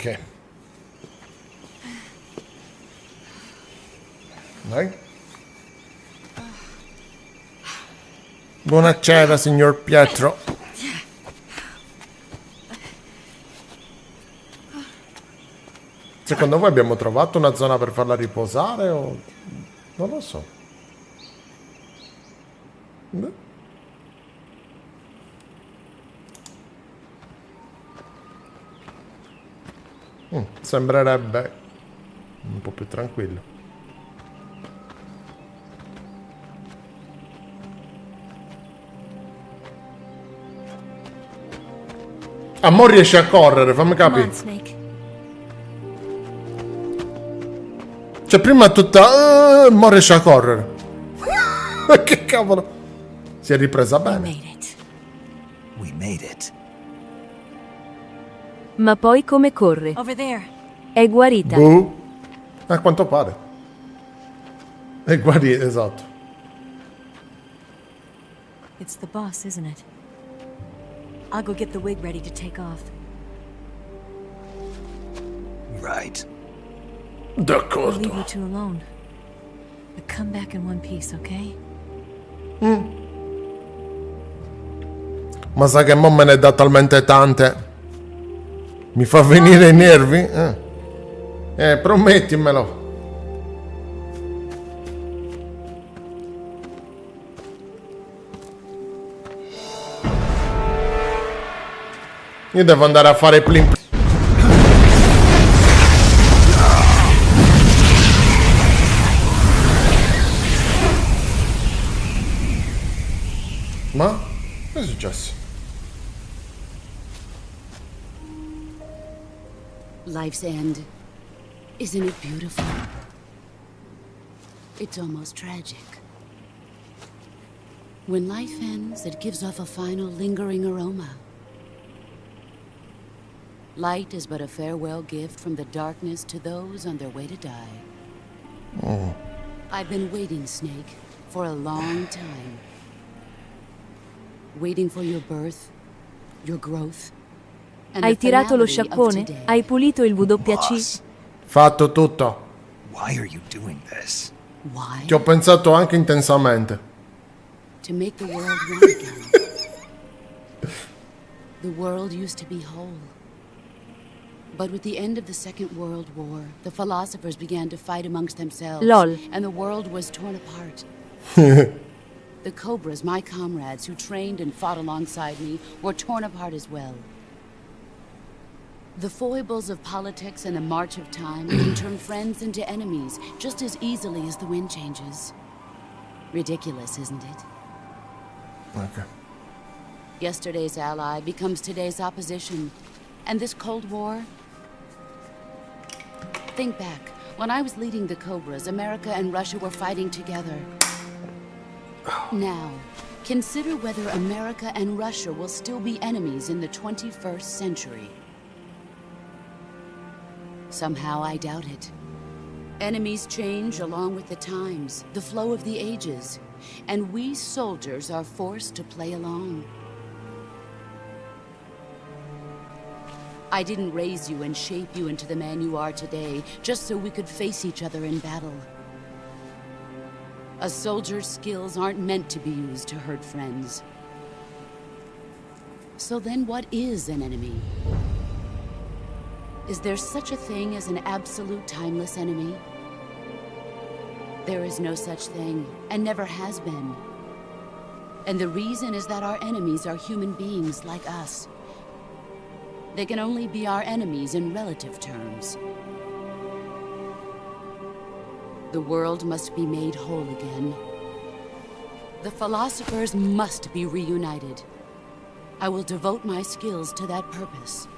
Ok. Dai. Buonasera, signor Pietro. Secondo voi abbiamo trovato una zona per farla riposare o... non lo so. Sembrerebbe un po' più tranquillo. Ah, mo riesce a correre, fammi capire. Cioè prima tutta... mo riesce a correre. Che cavolo. Si è ripresa bene. We made it. Ma poi come corre? È guarita. A quanto pare. È guarita, esatto. It's the boss, isn't it? I'll go get the wig ready to take off. Right. I'll D'accordo. leave you two alone. But come back in one piece, okay? Ma sa che mo me ne dà talmente tante. Mi fa venire i nervi? Promettimelo. Io devo andare a fare plim. Ma? Che è successo? Life's end. Isn't it beautiful? It's almost tragic. When life ends, it gives off a final lingering aroma. Light is but a farewell gift from the darkness to those on their way to die. I've been waiting, Snake, for a long time. Waiting for your birth, your growth. Hai tirato lo sciacquone? Hai pulito il WC? Fatto tutto. Why are you doing this? Why? Ci ho pensato anche intensamente. To make the world one again. The world used to be whole. But with the end of the Second World War, the philosophers began to fight amongst themselves. Lol. And the world was torn apart. The Cobras, my comrades who trained and fought alongside me, were torn apart as well. The foibles of politics and the march of time can turn friends into enemies just as easily as the wind changes. Ridiculous, isn't it? Ok. Yesterday's ally becomes today's opposition. And this Cold War? Think back. When I was leading the Cobras, America and Russia were fighting together. Now, consider whether America and Russia will still be enemies in the 21st century. Somehow I doubt it. Enemies change along with the times, the flow of the ages, and we soldiers are forced to play along. I didn't raise you and shape you into the man you are today just so we could face each other in battle. A soldier's skills aren't meant to be used to hurt friends. So then what is an enemy? Is there such a thing as an absolute timeless enemy? There is no such thing, and never has been. And the reason is that our enemies are human beings like us. They can only be our enemies in relative terms. The world must be made whole again. The philosophers must be reunited. I will devote my skills to that purpose.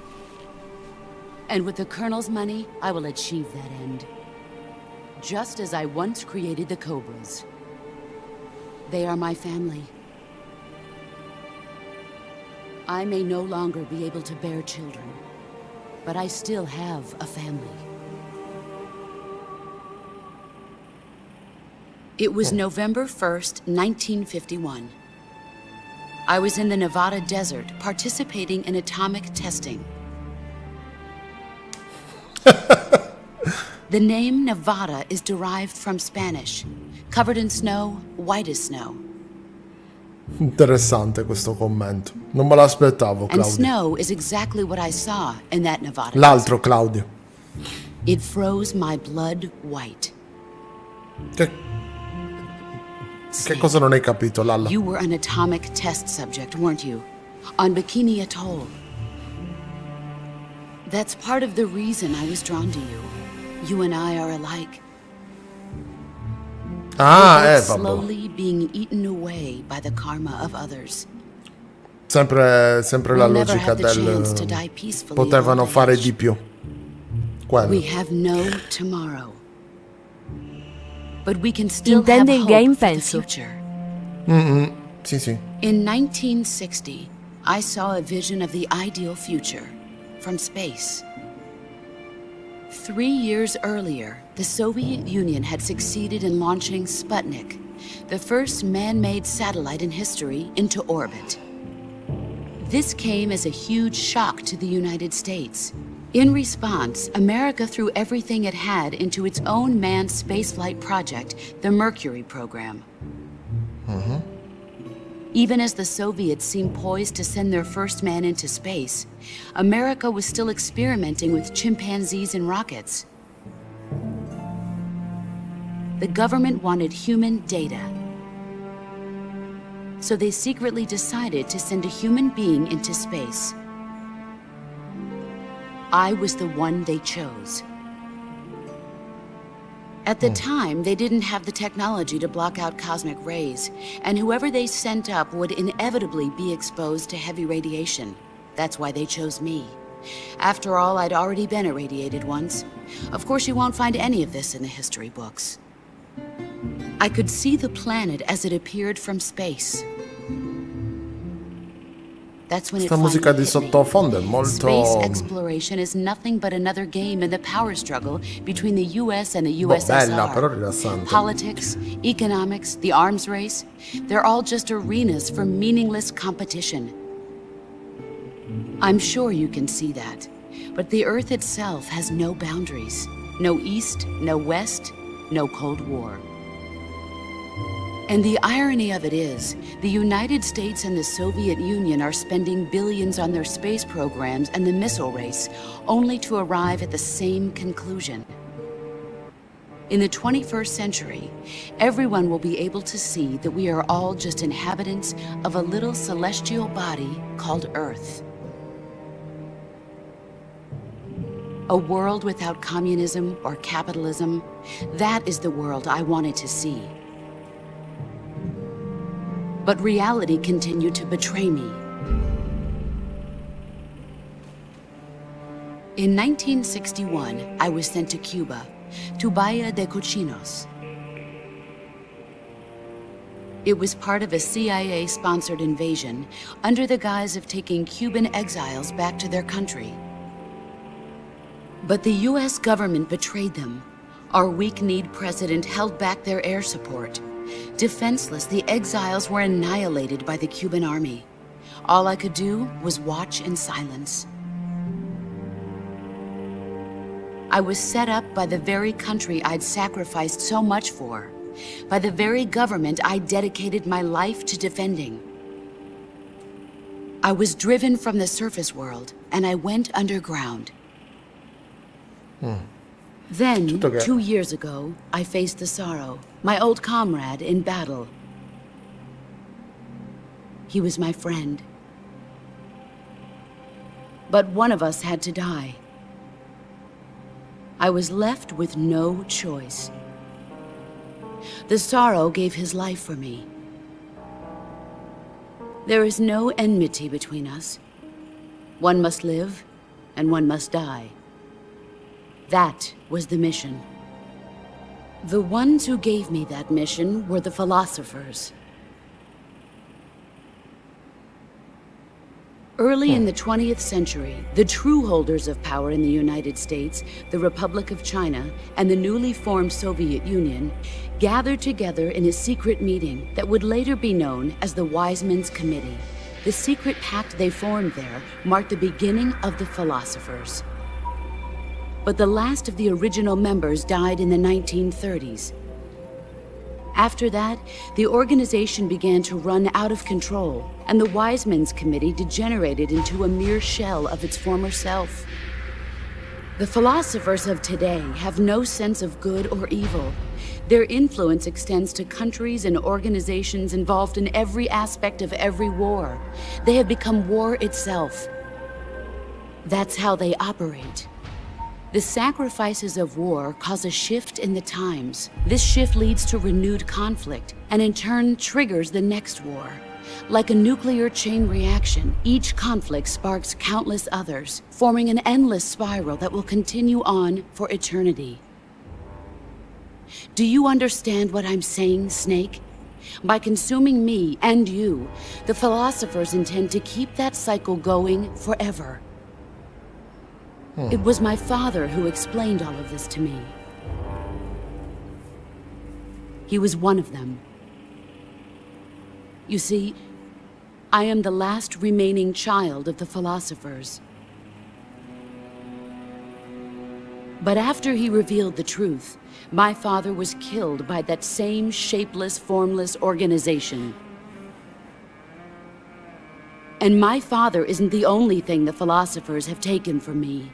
And with the Colonel's money, I will achieve that end. Just as I once created the Cobras. They are my family. I may no longer be able to bear children, but I still have a family. It was November 1st, 1951. I was in the Nevada desert participating in atomic testing. The name Nevada is derived from Spanish. Covered in snow, white as snow. Interessante questo commento. Non me l'aspettavo, And Claudio. snow is exactly what I saw in that Nevada. L'altro Claudio. It froze my blood white. Che cosa non hai capito, Lalla? You were an atomic test subject, weren't you? On Bikini Atoll. That's part of the reason I was drawn to you. You and I are alike. Ah, We're vabbè. slowly being eaten away by the karma of others. Sempre la We'll never logica have the chance to del die peacefully potevano in old fare age. di più. Quello. We have no tomorrow. But we can still Intende have il hope game, for the penso. future. Sì, sì. In 1960, I saw a vision of the ideal future from space. 3 years earlier, the Soviet Union had succeeded in launching Sputnik, the first man-made satellite in history, into orbit. This came as a huge shock to the United States. In response, America threw everything it had into its own manned spaceflight project, the Mercury program. Even as the Soviets seemed poised to send their first man into space, America was still experimenting with chimpanzees and rockets. The government wanted human data. So they secretly decided to send a human being into space. I was the one they chose. At the time, they didn't have the technology to block out cosmic rays, and whoever they sent up would inevitably be exposed to heavy radiation. That's why they chose me. After all, I'd already been irradiated once. Of course, you won't find any of this in the history books. I could see the planet as it appeared from space. That's when it Questa musica di finally hit me. sottofondo è molto... Space exploration is nothing but another game in the power struggle between the US and the Boh, USSR. bella, però rilassante. Politics, economics, the arms race, they're all just arenas for meaningless competition. I'm sure you can see that, but the Earth itself has no boundaries. No East, no West, no Cold War. And the irony of it is, the United States and the Soviet Union are spending billions on their space programs and the missile race, only to arrive at the same conclusion. In the 21st century, everyone will be able to see that we are all just inhabitants of a little celestial body called Earth. A world without communism or capitalism, that is the world I wanted to see. But reality continued to betray me. In 1961, I was sent to Cuba, to Bahia de Cochinos. It was part of a CIA-sponsored invasion under the guise of taking Cuban exiles back to their country. But the US government betrayed them. Our weak-kneed president held back their air support. Defenseless, the exiles were annihilated by the Cuban army. All I could do was watch in silence. I was set up by the very country I'd sacrificed so much for, by the very government I dedicated my life to defending. I was driven from the surface world, and I went underground. Then, Tutto che- 2 years ago, I faced the sorrow, my old comrade in battle. He was my friend. But one of us had to die. I was left with no choice. The sorrow gave his life for me. There is no enmity between us. One must live, and one must die. That was the mission. The ones who gave me that mission were the philosophers. Early in the 20th century, the true holders of power in the United States, the Republic of China, and the newly formed Soviet Union gathered together in a secret meeting that would later be known as the Wise Men's Committee. The secret pact they formed there marked the beginning of the philosophers. but the last of the original members died in the 1930s. After that, the organization began to run out of control, and the Wise Men's Committee degenerated into a mere shell of its former self. The philosophers of today have no sense of good or evil. Their influence extends to countries and organizations involved in every aspect of every war. They have become war itself. That's how they operate. The sacrifices of war cause a shift in the times. This shift leads to renewed conflict, and in turn triggers the next war. Like a nuclear chain reaction, each conflict sparks countless others, forming an endless spiral that will continue on for eternity. Do you understand what I'm saying, Snake? By consuming me and you, the philosophers intend to keep that cycle going forever. It was my father who explained all of this to me. He was one of them. You see, I am the last remaining child of the philosophers. But after he revealed the truth, my father was killed by that same shapeless, formless organization. And my father isn't the only thing the philosophers have taken from me.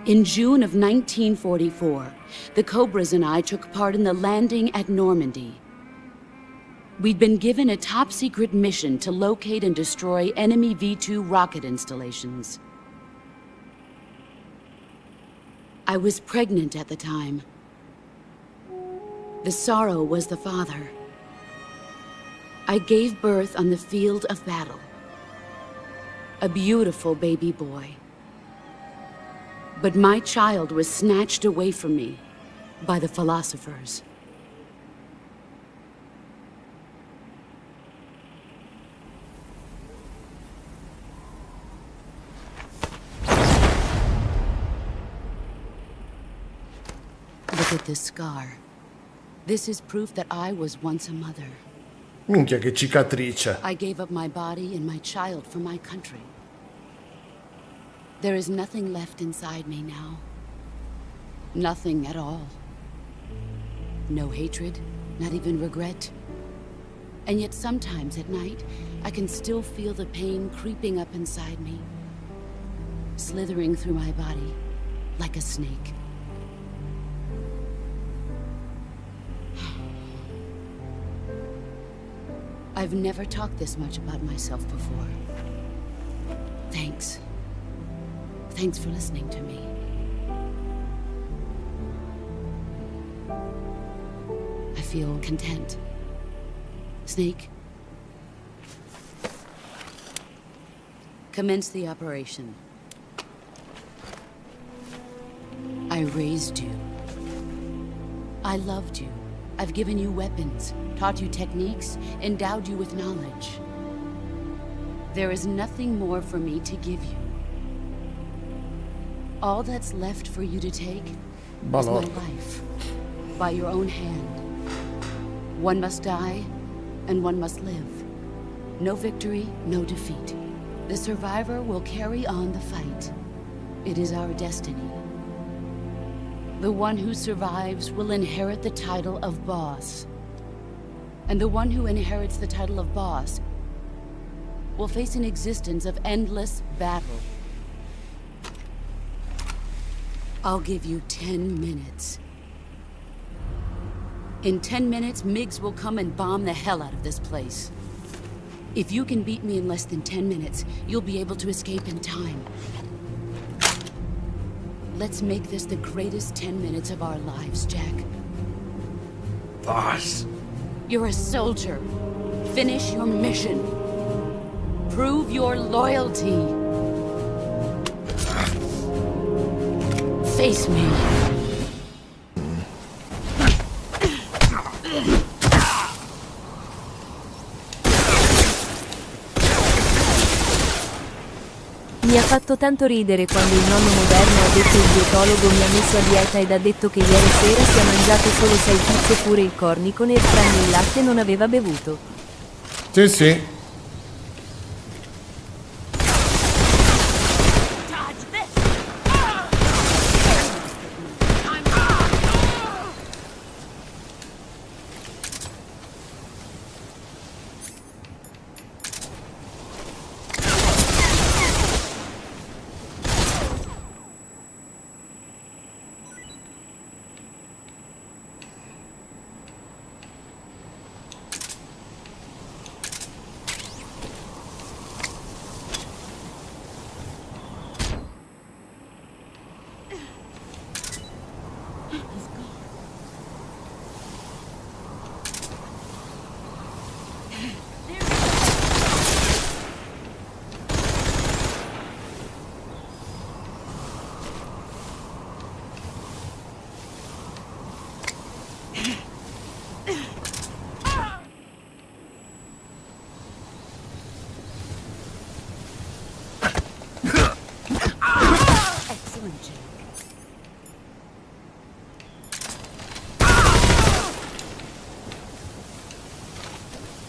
In June of 1944, the Cobras and I took part in the landing at Normandy. We'd been given a top-secret mission to locate and destroy enemy V-2 rocket installations. I was pregnant at the time. The sorrow was the father. I gave birth on the field of battle. A beautiful baby boy. But my child was snatched away from me by the philosophers. Look at this scar. This is proof that I was once a mother. Minchia, che cicatrice. I gave up my body and my child for my country. There is nothing left inside me now. Nothing at all. No hatred, not even regret. And yet sometimes at night, I can still feel the pain creeping up inside me, slithering through my body like a snake. I've never talked this much about myself before. Thanks. Thanks for listening to me. I feel content. Snake, commence the operation. I raised you. I loved you. I've given you weapons, taught you techniques, endowed you with knowledge. There is nothing more for me to give you. All that's left for you to take is my life, by your own hand. One must die, and one must live. No victory, no defeat. The survivor will carry on the fight. It is our destiny. The one who survives will inherit the title of boss. And the one who inherits the title of boss will face an existence of endless battle. I'll give you 10 minutes. In 10 minutes, MiGs will come and bomb the hell out of this place. If you can beat me in less than 10 minutes, you'll be able to escape in time. Let's make this the greatest 10 minutes of our lives, Jack. Boss. You're a soldier. Finish your mission. Prove your loyalty. Face me. Mi ha fatto tanto ridere quando il nonno moderno ha detto il dietologo mi ha messo a dieta ed ha detto che ieri sera si è mangiato solo 6 pizze pure il cornico nel tranne il latte non aveva bevuto. Sì, sì. challenging.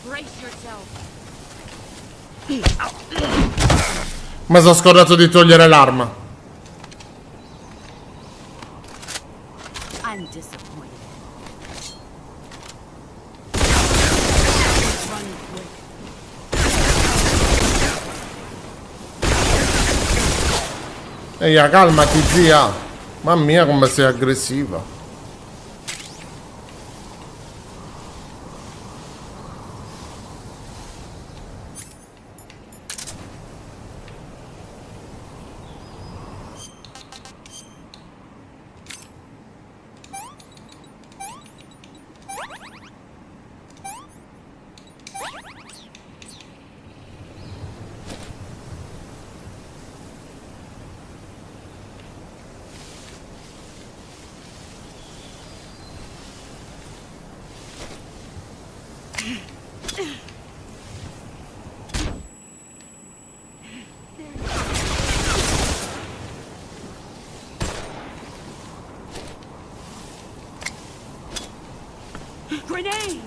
Brace yourself. Ma sono scordato di togliere l'arma. I'm disappointed. Run quick. Ehi, calmati, zia. Mamma mia, come sei aggressiva. Grenade!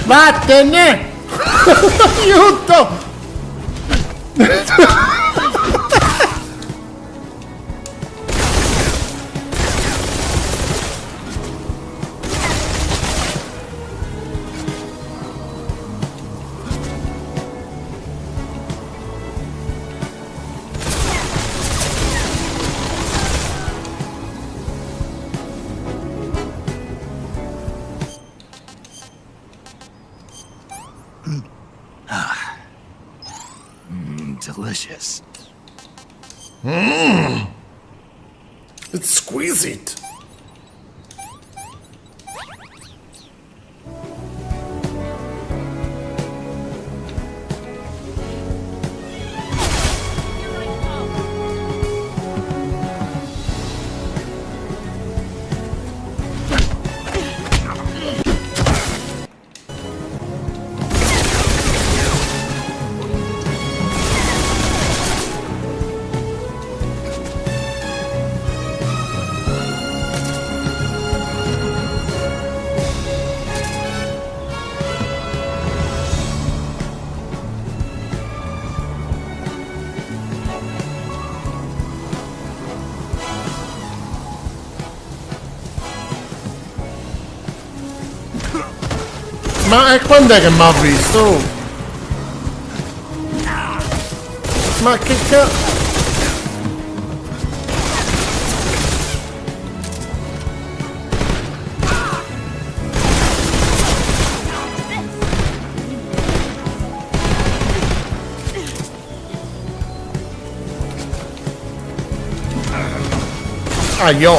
Vattene! Aiuto! Delicious. It's exquisite. Ma è quando è che mi ha visto? Ma che cazzo? Aio!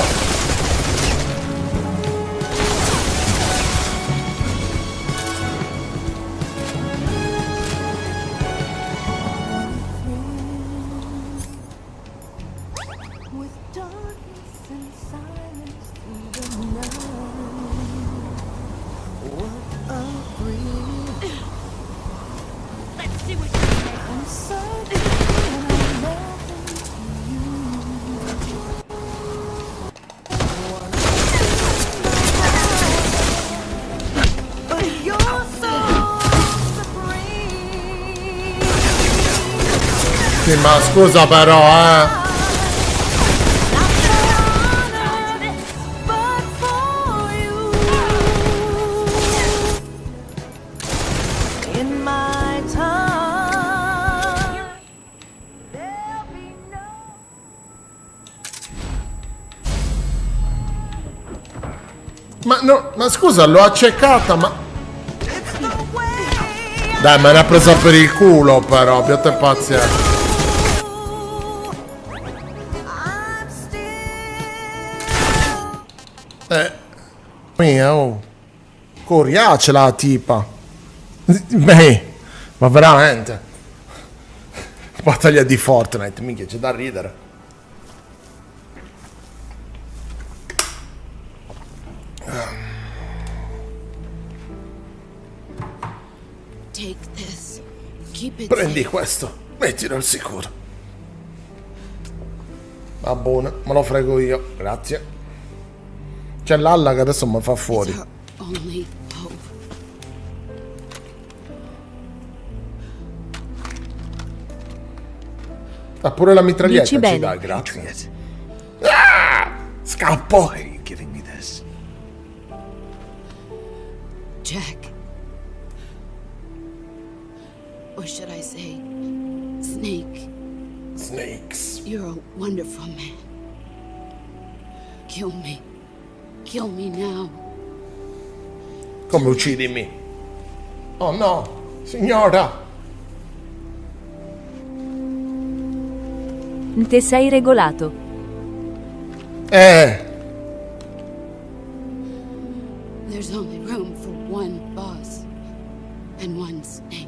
Sì, ma scusa però, Ma no, ma scusa, l'ho accecata, ma... Dai, me l'ha presa per il culo però, abbiate pazienza. Mia, oh. Coriace la tipa. Beh, ma veramente. Battaglia di Fortnite, minchia, c'è da ridere. Take this. Keep it Prendi safe. questo, mettilo al sicuro. Va buono, me lo frego io, grazie. C'è l'alla che adesso mi fa fuori. It's our only hope. Ha pure la mitraglietta, Dici ci bene. dai, grazie. Patriot, Scappo! why are you giving me this? Jack. Or should I say, Snake? Snakes. You're a wonderful man. Kill me. Kill me now. Come uccidimi? Oh no, signora! Te sei regolato. There's only room for one boss and one snake.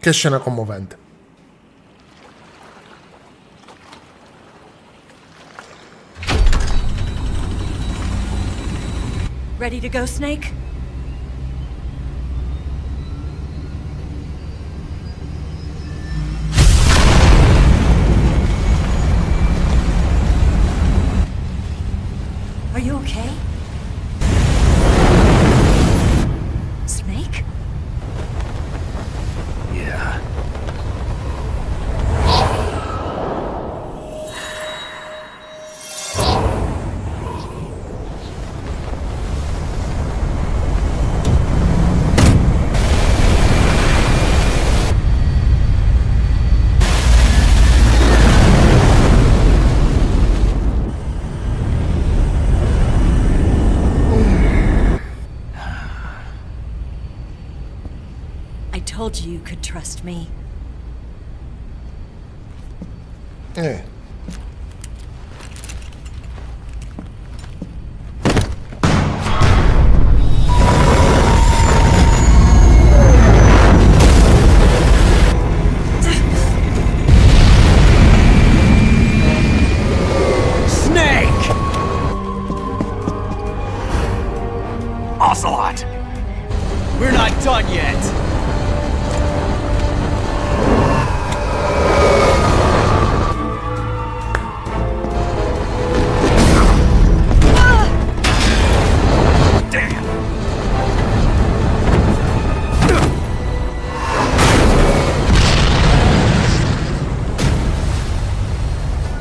Che scena commovente. Ready to go, Snake? Are you okay? Snake? Yeah. I told you could trust me. Snake! Ocelot! We're not done yet!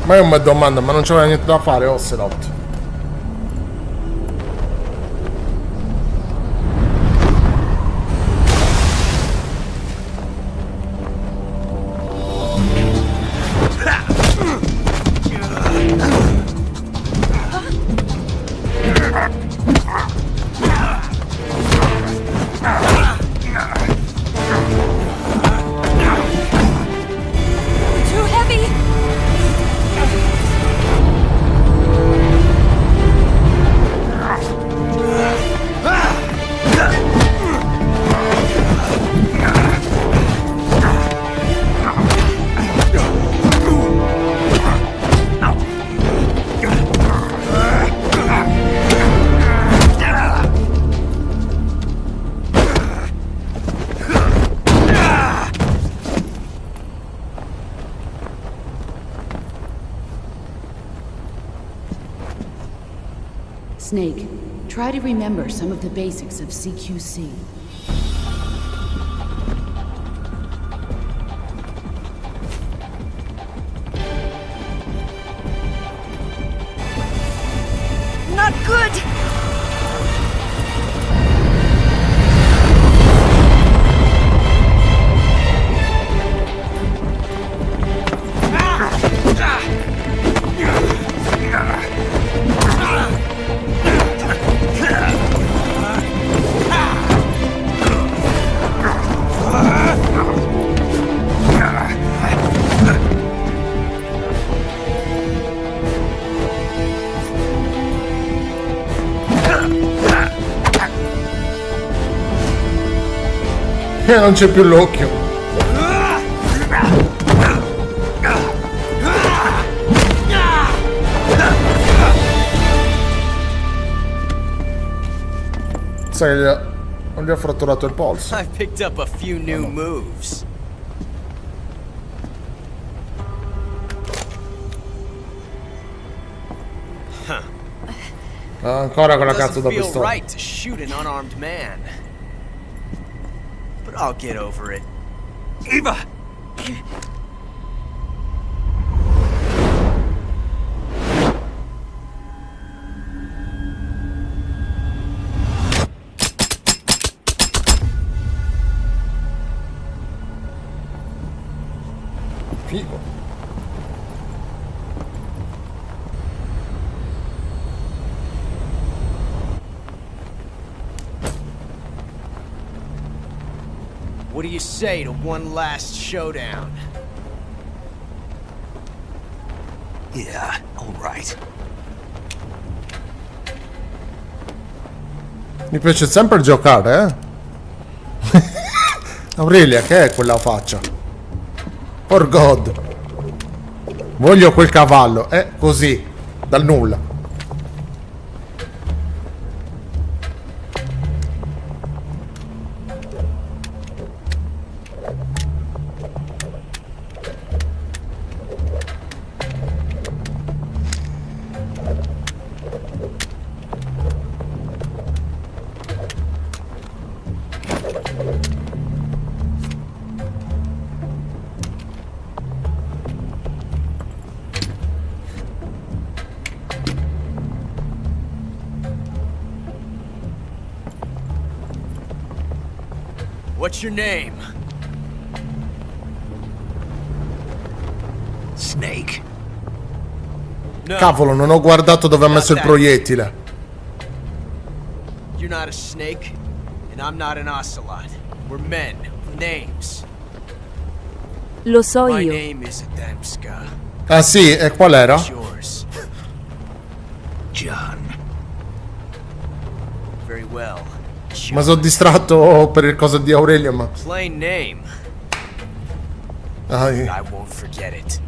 Ma io mi domando, ma non c'aveva niente da fare Ocelot? Too heavy! Snake, try to remember some of the basics of CQC. Not good! Non c'è più l'occhio. Sai, non gli ho fratturato il polso. I picked up a few new moves. Ancora con la cazzo da Doesn't feel pistola. right to shoot an unarmed man. But I'll get over it. Eva! Figo. What do you say to one last showdown? Yeah, all right. Mi piace sempre giocare, Aurelia, che è quella faccia? For God. Voglio quel cavallo. Così. Dal nulla. What's your name? Snake. No, Cavolo, non ho guardato dove ha messo il proiettile. you're not a snake, and I'm not an ocelot. We're men with names. Lo so My io. name is Adamska. Ah sì, e qual era? What's yours? John. Very well. Ma sono distratto per il coso di Aurelia, ma... Plain name. Ah, I won't forget it.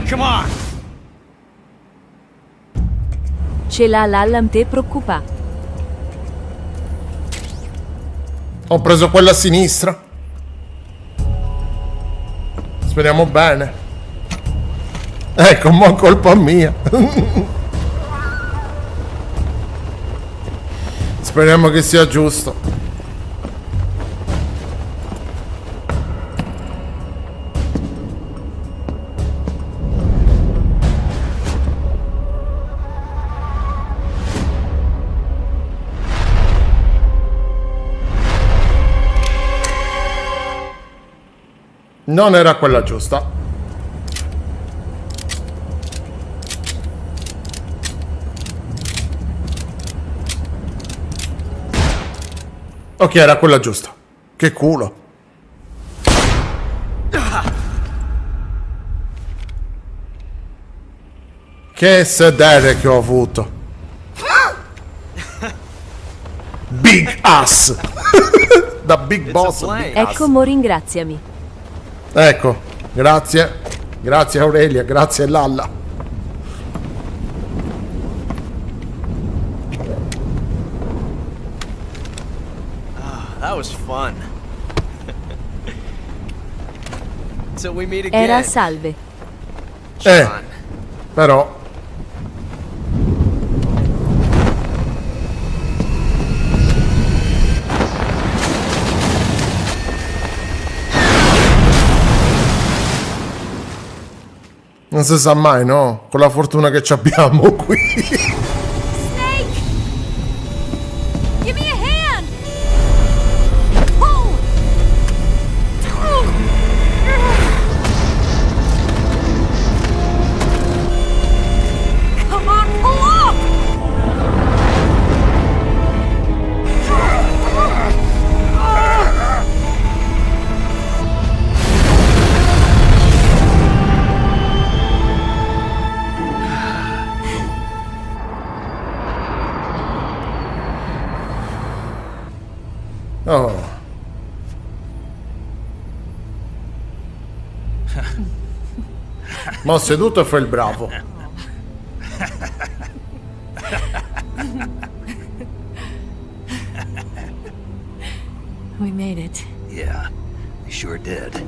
Come on! Ce l'ha l'Allam te preoccupa. ho preso quella a sinistra. Speriamo bene. Ecco, mo' colpa mia. Speriamo che sia giusto. Non era quella giusta. Ok, era quella giusta. Che culo. Che sedere che ho avuto. Big ass. Da big boss. Big ass. Ecco, mo ringraziami. Ecco, grazie. Grazie Aurelia, grazie Lalla. That was fun. Till we meet again. Era a salve. John. Però non si sa mai, no? Con la fortuna che ci abbiamo qui. Snake! Give me a hand! Pull! Come on, pull up! Oh. Ma ho seduto e fa il bravo. We made it. Yeah, we sure did.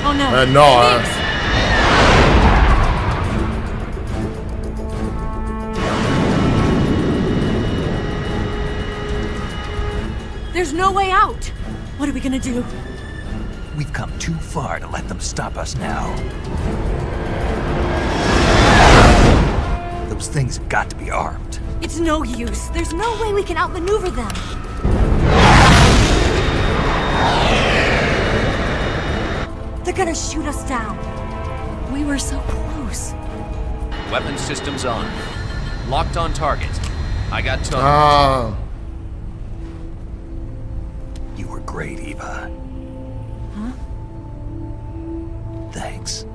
Oh no. No, There's no way out. What are we gonna do? We've come too far to let them stop us now. The Those things have got to be armed. It's no use. There's no way we can outmaneuver them. They're gonna shoot us down. We were so close. Weapon systems on. Locked on target. I got took. Ah, You were great, Eva. Huh? Thanks.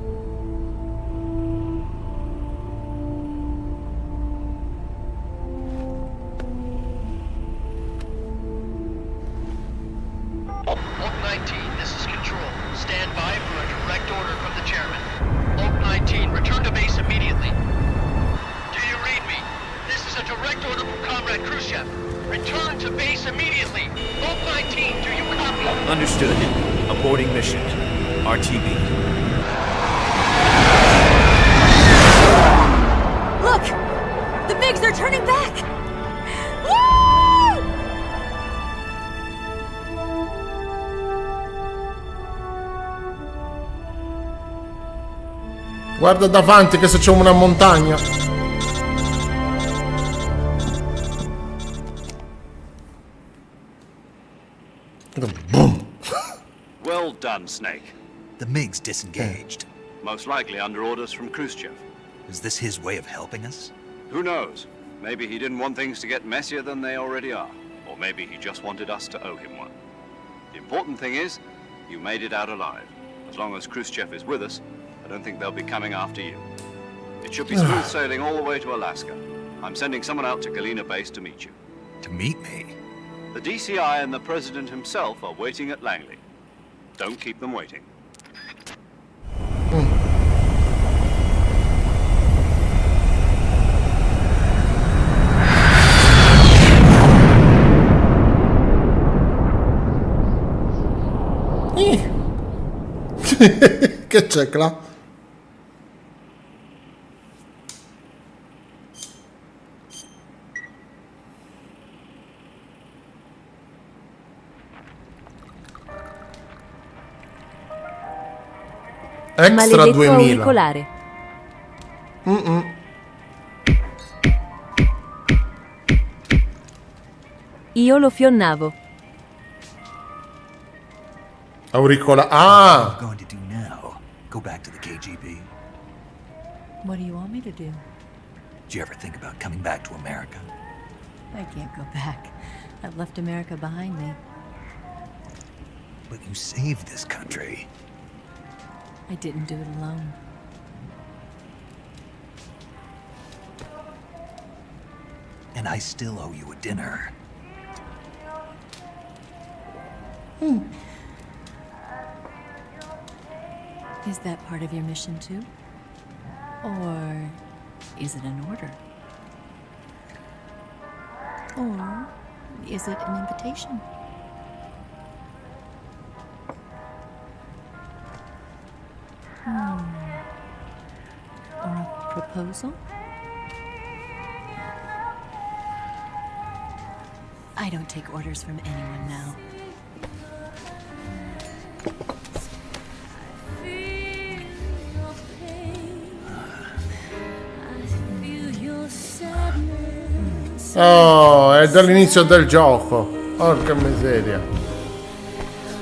Oak 19, this is Control. Stand by for a direct order from the chairman. Oak 19, return to base immediately. Do you read me? This is a direct order from Comrade Khrushchev. Return to base immediately. Oak 19, do you copy? Understood. Aborting mission. RTB. Look! The MiGs are turning back! Woo! guarda davanti che se c'è una montagna. Boom. Well done, Snake. The MiG's disengaged. Most likely under orders from Khrushchev. Is this his way of helping us? Who knows? Maybe he didn't want things to get messier than they already are. Or maybe he just wanted us to owe him one. The important thing is, you made it out alive. As long as Khrushchev is with us, I don't think they'll be coming after you. It should be smooth sailing all the way to Alaska. I'm sending someone out to Galena Base to meet you. To meet me? The DCI and the President himself are waiting at Langley. Don't keep them waiting. Che c'è qua? Extra Maledetto 2000. auricolare. Io lo fionnavo. Auricola. What are Ah! you going to do now? Go back to the KGB? What do you want me to do? Did you ever think about coming back to America? I can't go back. I've left America behind me. But you saved this country. I didn't do it alone. And I still owe you a dinner. Is that part of your mission too? Or is it an order? Or is it an invitation? Or a proposal? I don't take orders from anyone now. Oh, è dall'inizio del gioco. Porca miseria.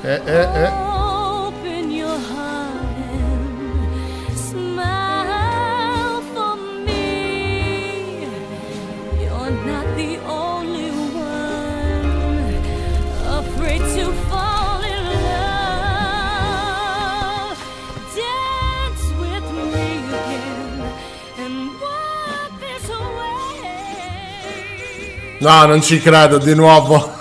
Open your heart and smile for me. You're not the only one afraid to fall in love. Dance with me again and walk this way. No, non ci credo di nuovo.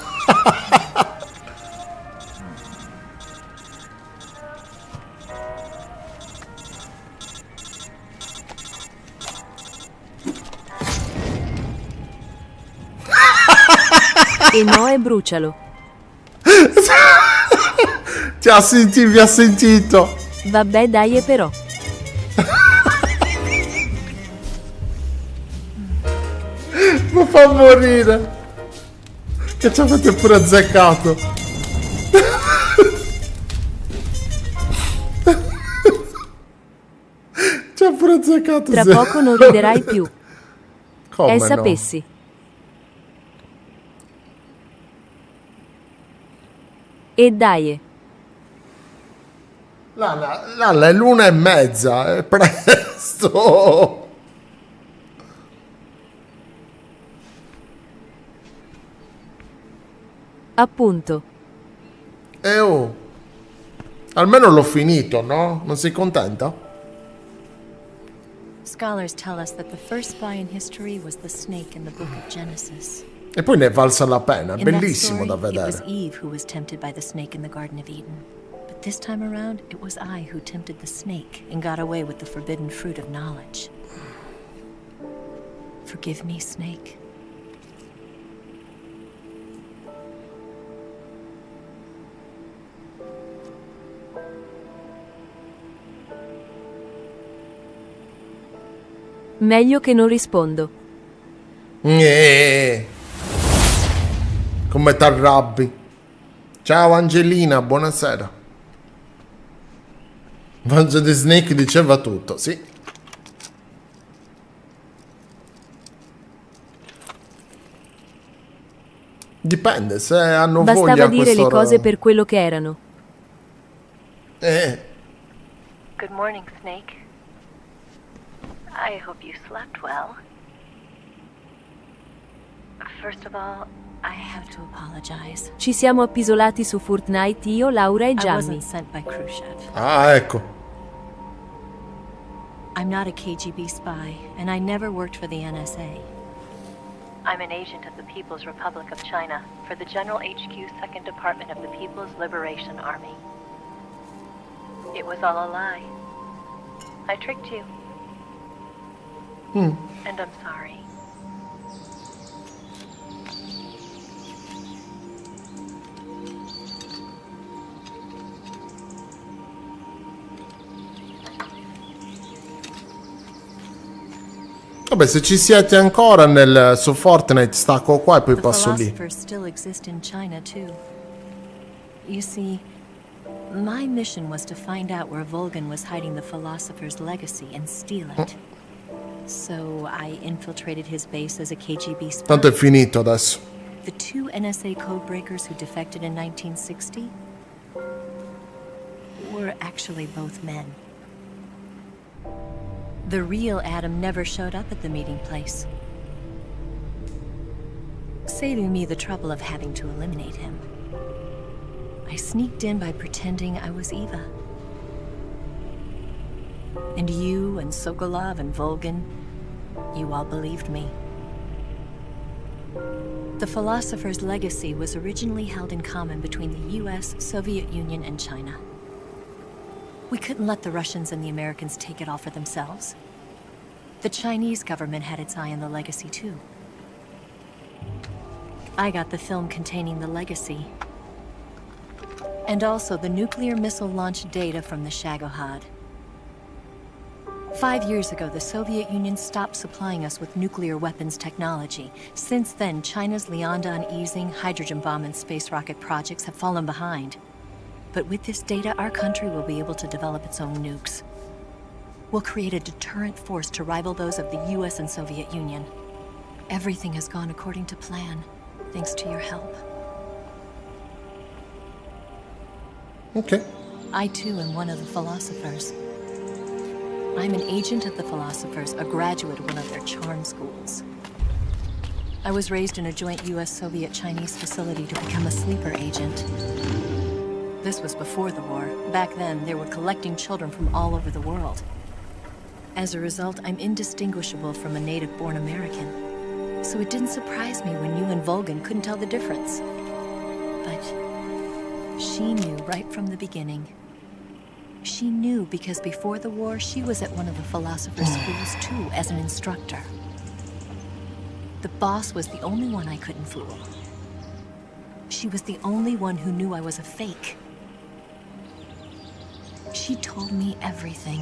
E no e brucialo. Ti ha sentito, vi ha sentito. Vabbè dai e però. Mi fa morire. Che ci avete pure azzeccato. Ci ha pure azzeccato. Tra sì. poco non riderai più. Come no? sapessi. E dai. Lalla è l'1:30, è presto. Appunto. Oh. Almeno l'ho finito, no? Non sei contenta? Scholars tell us that the first spy in history was the snake in the book of Genesis. E poi ne è valsa la pena, è In that bellissimo story, da it was vedere. Eve who was tempted by the snake in the Garden of Eden. But this time around, it was I who tempted the snake and got away with the forbidden fruit of knowledge. Forgive me, snake. Meglio che non rispondo. Come t'arrabbi. Ciao Angelina, buonasera. Mangia di Snake diceva tutto, sì. Dipende, se hanno Bastava voglia dire le quest'ora. cose per quello che erano. Good morning, Snake. I hope you slept well. First of all, I have to apologize. Ci siamo appisolati su Fortnite io, Laura e I Gianni. wasn't sent by Khrushchev. Ah, ecco. I'm not a KGB spy, and I never worked for the NSA. I'm an agent of the People's Republic of China for the General HQ 2nd Department of the People's Liberation Army. It was all a lie. I tricked you. And I'm sorry. Vabbè, se ci siete ancora su Fortnite, stacco qua e poi The passo lì. philosophers still exist in China, too. You see, my mission was to find out where Volgan was hiding the philosopher's legacy and steal it. So I infiltrated his base as a KGB spy. Tanto è finito adesso. The two NSA codebreakers who defected in 1960 were actually both men. The real Adam never showed up at the meeting place, saving me the trouble of having to eliminate him. I sneaked in by pretending I was Eva. And you and Sokolov and Volgan, you all believed me. The philosopher's legacy was originally held in common between the US, Soviet Union, and China. We couldn't let the Russians and the Americans take it all for themselves. The Chinese government had its eye on the legacy, too. I got the film containing the legacy, and also the nuclear missile launch data from the Shagohod. 5 years ago, the Soviet Union stopped supplying us with nuclear weapons technology. Since then, China's Liandon easing, hydrogen bomb, and space rocket projects have fallen behind. But with this data, our country will be able to develop its own nukes. We'll create a deterrent force to rival those of the US and Soviet Union. Everything has gone according to plan, thanks to your help. Ok. I too am one of the philosophers. I'm an agent of the philosophers, a graduate of one of their charm schools. I was raised in a joint US-Soviet-Chinese facility to become a sleeper agent. This was before the war. Back then, they were collecting children from all over the world. As a result, I'm indistinguishable from a native-born American. So it didn't surprise me when you and Volgan couldn't tell the difference. But she knew right from the beginning. She knew because before the war, she was at one of the philosopher's schools too, as an instructor. The boss was the only one I couldn't fool. She was the only one who knew I was a fake. She told me everything.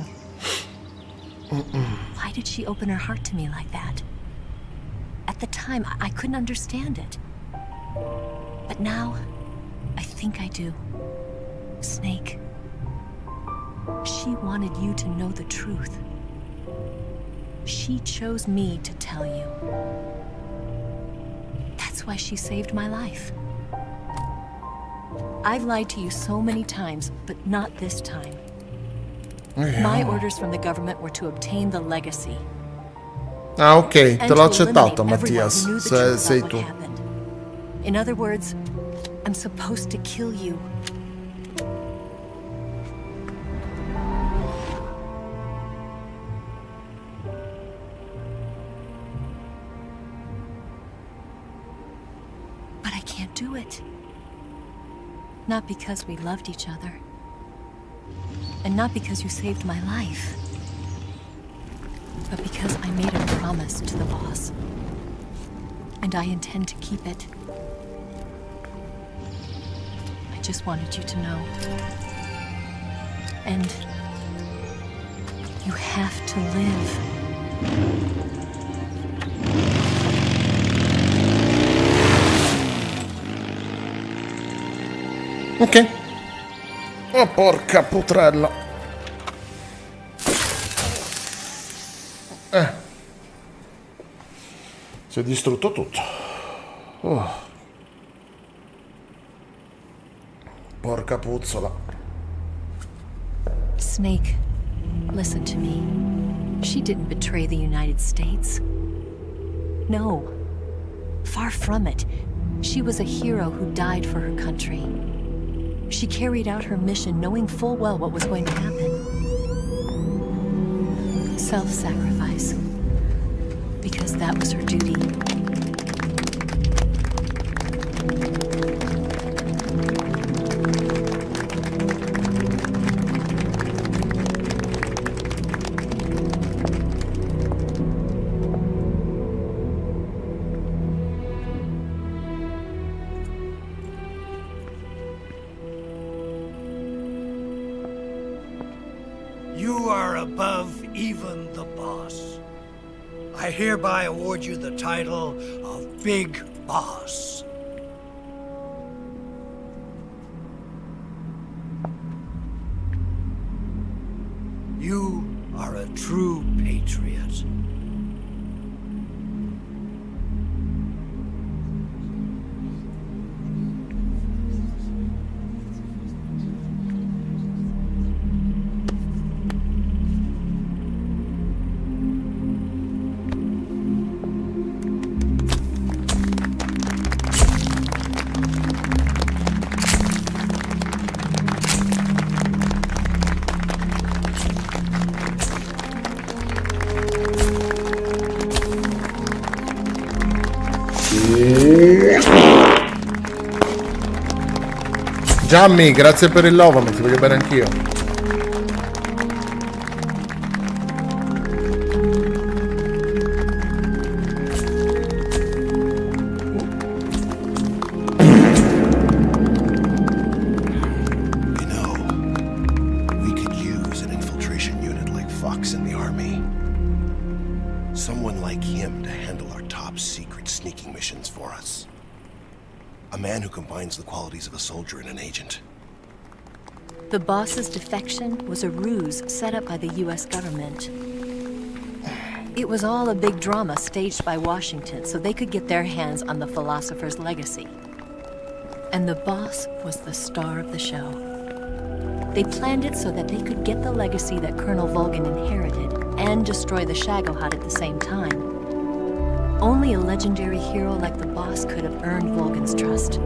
Why did she open her heart to me like that? At the time, I couldn't understand it. But now, I think I do. Snake. She wanted you to know the truth. She chose me to tell you. That's why she saved my life. I've lied to you so many times, but not this time. My orders from the government were to obtain the legacy. Ah, ok, And te l'ho to accettato, eliminate everyone Mattias. who knew the truth Sei about tu. what happened. In other words, I'm supposed to kill you. But I can't do it. Not because we loved each other. And not because you saved my life. But because I made a promise to the boss. And I intend to keep it. I just wanted you to know. And you have to live. Ok. Oh, porca putrella. Si è distrutto tutto. Oh. Porca puzzola. Snake, listen to me. She didn't betray the United States. No. Far from it. She was a hero who died for her country. She carried out her mission knowing full well what was going to happen. Self-sacrifice. Because that was her duty. You are above even the boss. I hereby award you the title of Big Boss. You are a true patriot. Giammi, grazie per il love, ti voglio bene anch'io. You know, we could use an infiltration unit like Fox in the army. Someone like him to handle our top secret sneaking missions for us. A man who combines the qualities of a soldier and an agent. The boss's defection was a ruse set up by the US government. It was all a big drama staged by Washington so they could get their hands on the philosopher's legacy. And the boss was the star of the show. They planned it so that they could get the legacy that Colonel Volgin inherited and destroy the Shagohod at the same time. Only a legendary hero like the boss could have earned Volgin's trust.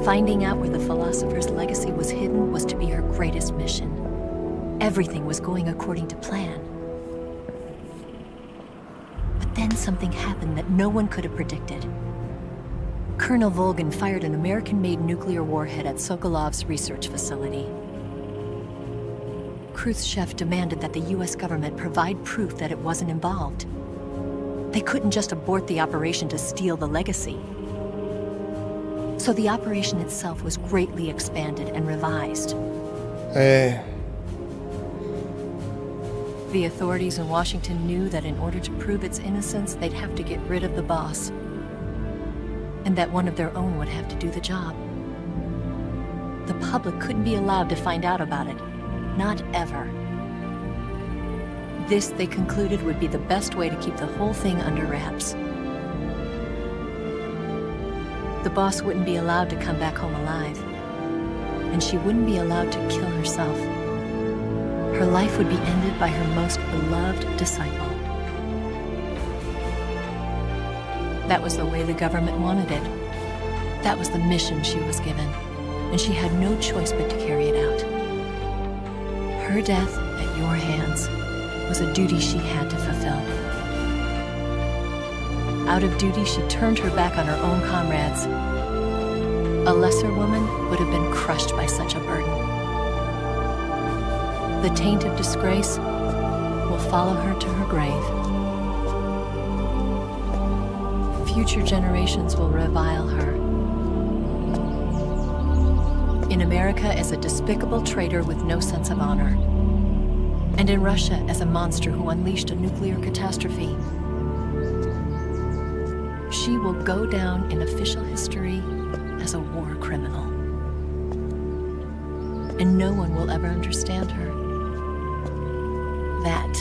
Finding out where the philosopher's legacy was hidden was to be her greatest mission. Everything was going according to plan. But then something happened that no one could have predicted. Colonel Volgin fired an American-made nuclear warhead at Sokolov's research facility. Khrushchev demanded that the US government provide proof that it wasn't involved. They couldn't just abort the operation to steal the legacy. So the operation itself was greatly expanded and revised. The authorities in Washington knew that in order to prove its innocence, they'd have to get rid of the boss. And that one of their own would have to do the job. The public couldn't be allowed to find out about it. Not ever. This, they concluded, would be the best way to keep the whole thing under wraps. The boss wouldn't be allowed to come back home alive, and she wouldn't be allowed to kill herself. Her life would be ended by her most beloved disciple. That was the way the government wanted it. That was the mission she was given, and she had no choice but to carry it out. Her death at your hands was a duty she had to fulfill. Out of duty, she turned her back on her own comrades. A lesser woman would have been crushed by such a burden. The taint of disgrace will follow her to her grave. Future generations will revile her. In America as a despicable traitor with no sense of honor. And in Russia as a monster who unleashed a nuclear catastrophe. She will go down in official history as a war criminal. And no one will ever understand her. That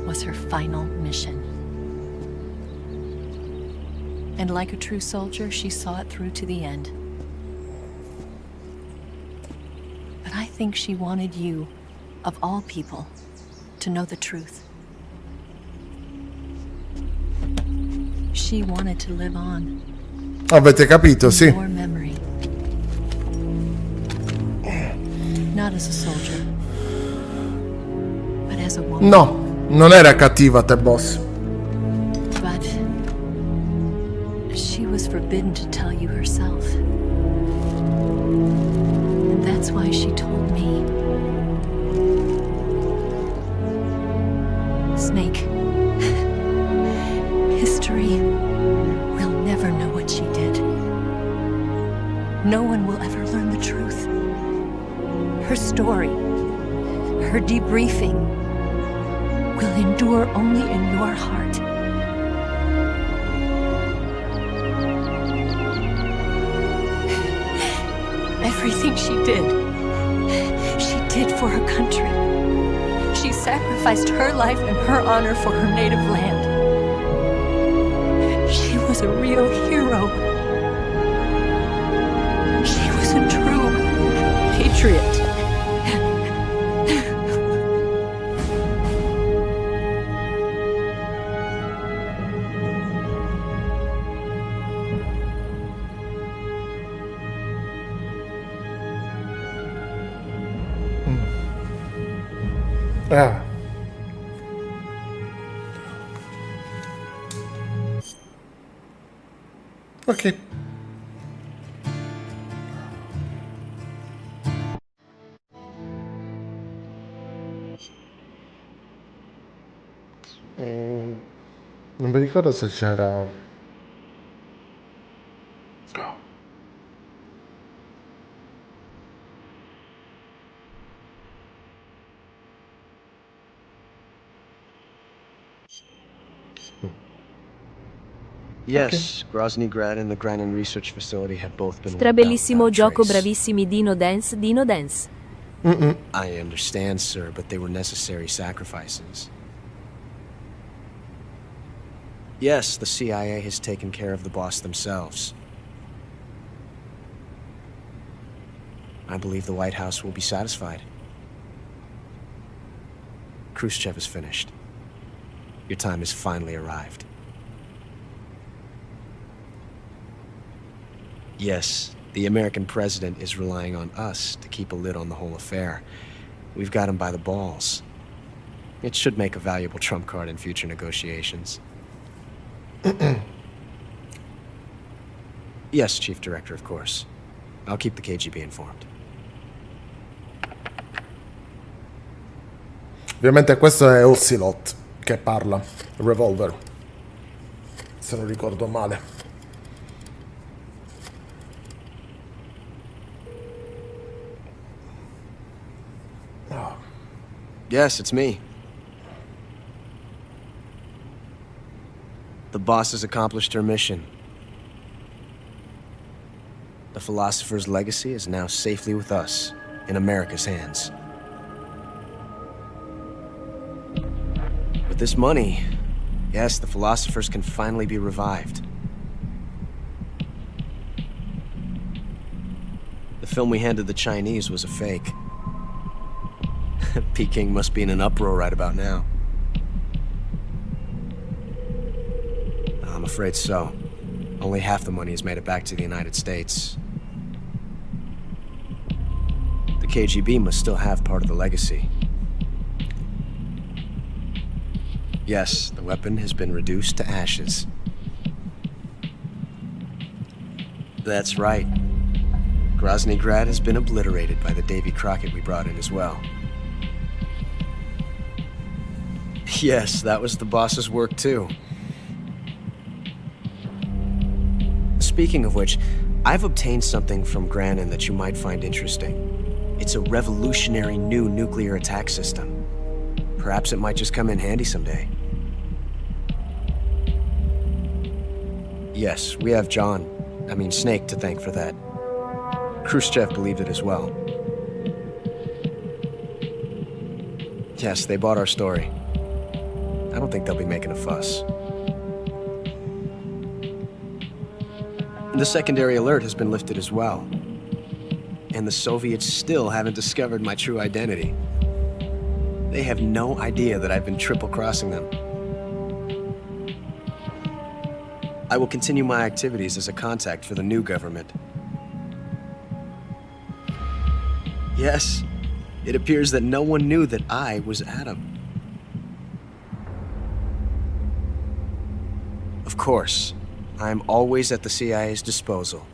was her final mission. And like a true soldier, she saw it through to the end. But I think she wanted you, of all people, to know the truth. She wanted to live on. Avete capito, sì. Your memory. Not as a soldier, but as a woman. No, non era cattiva, te boss. But she was forbidden to tell you herself. And that's why she told me. Snake, history will never know what she did. No one will ever learn the truth. Her story, her debriefing, will endure only in your heart. Everything she did for her country. She sacrificed her life and her honor for her native land. She was a real hero. She was a true patriot. Ah. Ok. Non mi ricordo se c'era... Yes, Grozny Grad and the Granin Research Facility have both been Strabellissimo without gioco, trace. bravissimi Dino Dance, Dino Dance. I understand, sir, but they were necessary sacrifices. Yes, the CIA has taken care of the boss themselves. I believe the White House will be satisfied. Khrushchev is finished. Your time has finally arrived. Yes, the American president is relying on us to keep a lid on the whole affair. We've got him by the balls. It should make a valuable trump card in future negotiations. Yes, Chief Director, of course. I'll keep the KGB informed. Ovviamente questo è Ocelot che parla, Revolver, se non ricordo male. Yes, it's me. The boss has accomplished her mission. The philosopher's legacy is now safely with us, in America's hands. this money, yes, the philosophers can finally be revived. The film we handed the Chinese was a fake. Peking must be in an uproar right about now. I'm afraid so. Only half the money has made it back to the United States. The KGB must still have part of the legacy. Yes, the weapon has been reduced to ashes. That's right. Grozny Grad has been obliterated by the Davy Crockett we brought in as well. Yes, that was the boss's work too. Speaking of which, I've obtained something from Granin that you might find interesting. It's a revolutionary new nuclear attack system. Perhaps it might just come in handy someday. Yes, we have Snake to thank for that. Khrushchev believed it as well. Yes, they bought our story. I don't think they'll be making a fuss. The secondary alert has been lifted as well. And the Soviets still haven't discovered my true identity. They have no idea that I've been triple-crossing them. I will continue my activities as a contact for the new government. Yes, it appears that no one knew that I was Adam. Of course, I'm always at the CIA's disposal,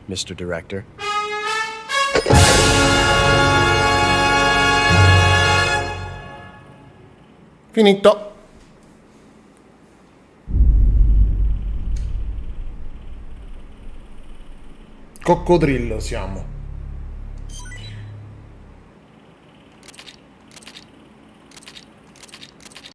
Mr. Director. Finito. Coccodrillo siamo.